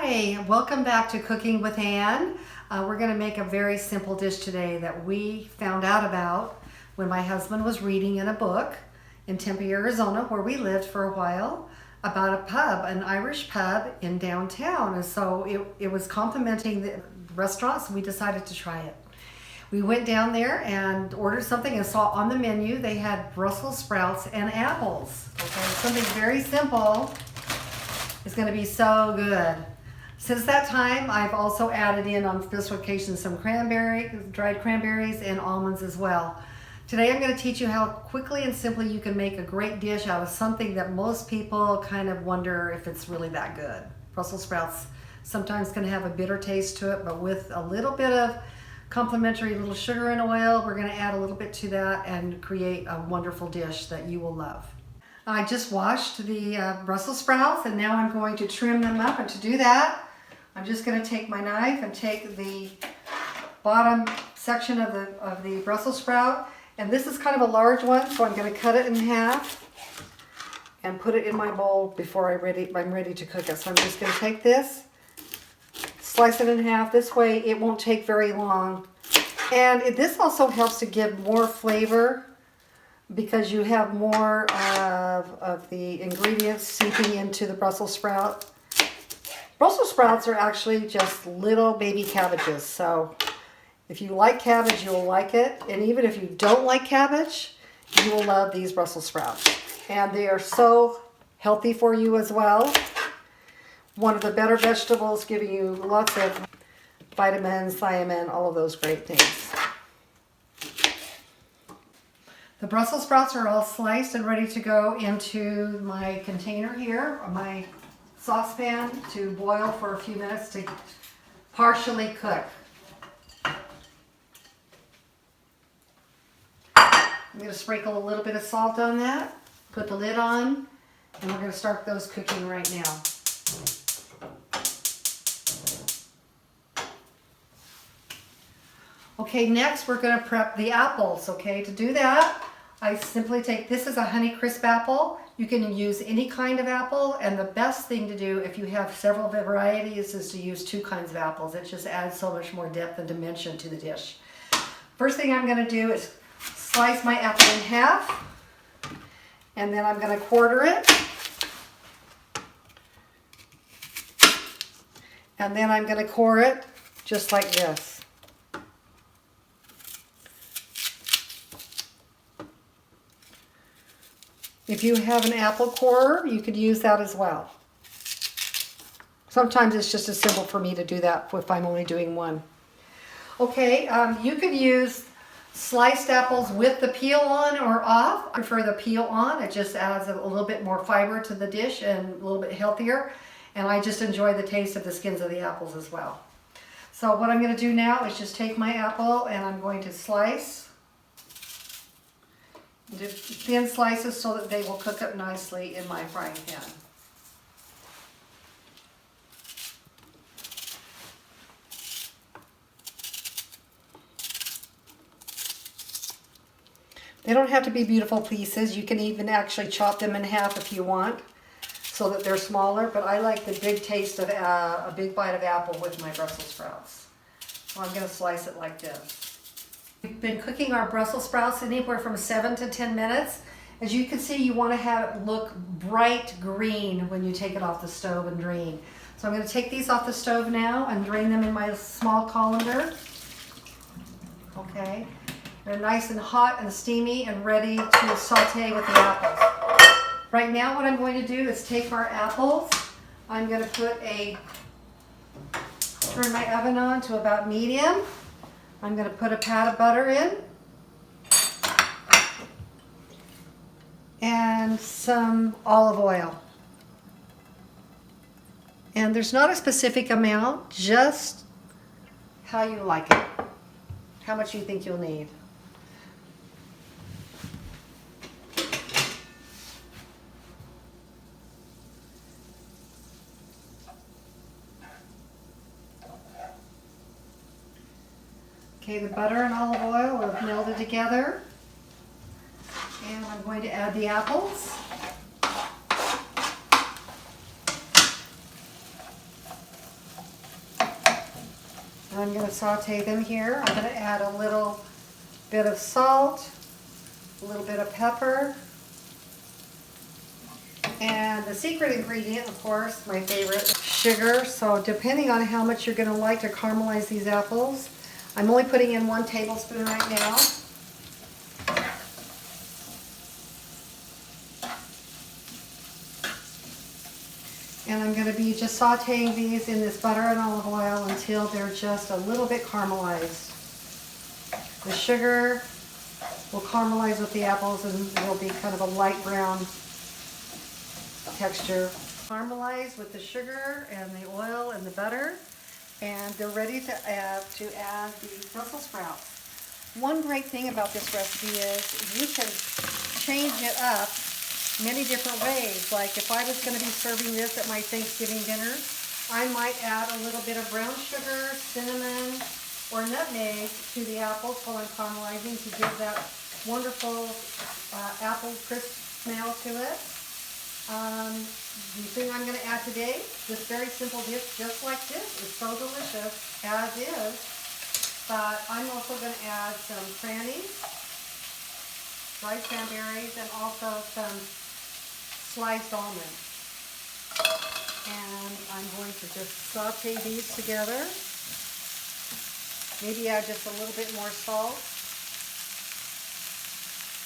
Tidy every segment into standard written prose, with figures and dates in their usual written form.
Hi, welcome back to Cooking with Ann. We're going to make a very simple dish today that we found out about when my husband was reading in a book in Tempe, Arizona, where we lived for a while, about a pub, an Irish pub in downtown. And so it was complimenting the restaurant, so we decided to try it. We went down there and ordered something and saw on the menu they had Brussels sprouts and apples. Okay, something very simple. It's going to be so good. Since that time, I've also added in on this occasion some dried cranberries and almonds as well. Today I'm going to teach you how quickly and simply you can make a great dish out of something that most people kind of wonder if it's really that good. Brussels sprouts sometimes can have a bitter taste to it, but with a little bit of complimentary little sugar and oil, we're going to add a little bit to that and create a wonderful dish that you will love. I just washed the Brussels sprouts and now I'm going to trim them up, and to do that I'm just going to take my knife and take the bottom section of the Brussels sprout, and this is kind of a large one, so I'm going to cut it in half and put it in my bowl before I'm ready to cook it. So I'm just going to take this, slice it in half. This way it won't take very long, and this also helps to give more flavor because you have more of the ingredients seeping into the Brussels sprout. Brussels sprouts are actually just little baby cabbages, so if you like cabbage, you'll like it. And even if you don't like cabbage, you will love these Brussels sprouts. And they are so healthy for you as well. One of the better vegetables, giving you lots of vitamins, thiamine, all of those great things. The Brussels sprouts are all sliced and ready to go into my container here, or my saucepan, to boil for a few minutes to partially cook. I'm going to sprinkle a little bit of salt on that, put the lid on, and we're going to start those cooking right now. Okay, next we're going to prep the apples. Okay, to do that, I simply take, this is a Honeycrisp apple. You can use any kind of apple, and the best thing to do if you have several varieties is to use two kinds of apples. It just adds so much more depth and dimension to the dish. First thing I'm going to do is slice my apple in half, and then I'm going to quarter it. And then I'm going to core it just like this. If you have an apple corer, you could use that as well. Sometimes it's just as simple for me to do that if I'm only doing one. Okay, you could use sliced apples with the peel on or off. I prefer the peel on. It just adds a little bit more fiber to the dish and a little bit healthier. And I just enjoy the taste of the skins of the apples as well. So what I'm going to do now is just take my apple and I'm going to slice. Do thin slices so that they will cook up nicely in my frying pan. They don't have to be beautiful pieces. You can even actually chop them in half if you want so that they're smaller, but I like the big taste of a big bite of apple with my Brussels sprouts. So I'm going to slice it like this. We've been cooking our Brussels sprouts anywhere from 7 to 10 minutes. As you can see, you want to have it look bright green when you take it off the stove and drain. So I'm going to take these off the stove now and drain them in my small colander. Okay, they're nice and hot and steamy and ready to saute with the apples. Right now what I'm going to do is take our apples. I'm going to turn my oven on to about medium. I'm going to put a pat of butter in and some olive oil. And there's not a specific amount, just how you like it, how much you think you'll need. Okay, the butter and olive oil are melded together, and I'm going to add the apples. And I'm going to saute them here. I'm going to add a little bit of salt, a little bit of pepper, and the secret ingredient, of course, my favorite, sugar. So depending on how much you're going to like to caramelize these apples, I'm only putting in 1 tablespoon right now. And I'm going to be just sauteing these in this butter and olive oil until they're just a little bit caramelized. The sugar will caramelize with the apples and it'll be kind of a light brown texture. Caramelize with the sugar and the oil and the butter, and they're ready to add the Brussels sprouts. One great thing about this recipe is you can change it up many different ways. Like if I was going to be serving this at my Thanksgiving dinner, I might add a little bit of brown sugar, cinnamon, or nutmeg to the apples while I'm caramelizing to give that wonderful apple crisp smell to it. The thing I'm going to add today, this very simple dish just like this, is so delicious as is, but I'm also going to add some crannies, dried cranberries, and also some sliced almonds. And I'm going to just saute these together. Maybe add just a little bit more salt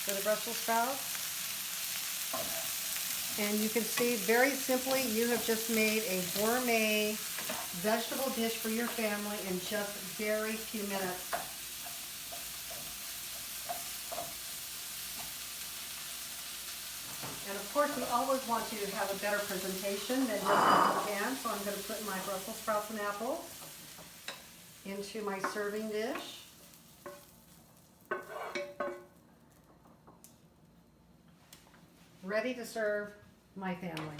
for the Brussels sprouts. And you can see very simply you have just made a gourmet vegetable dish for your family in just very few minutes. And of course we always want to have a better presentation than just what you can, so I'm going to put my Brussels sprouts and apples into my serving dish. Ready to serve my family.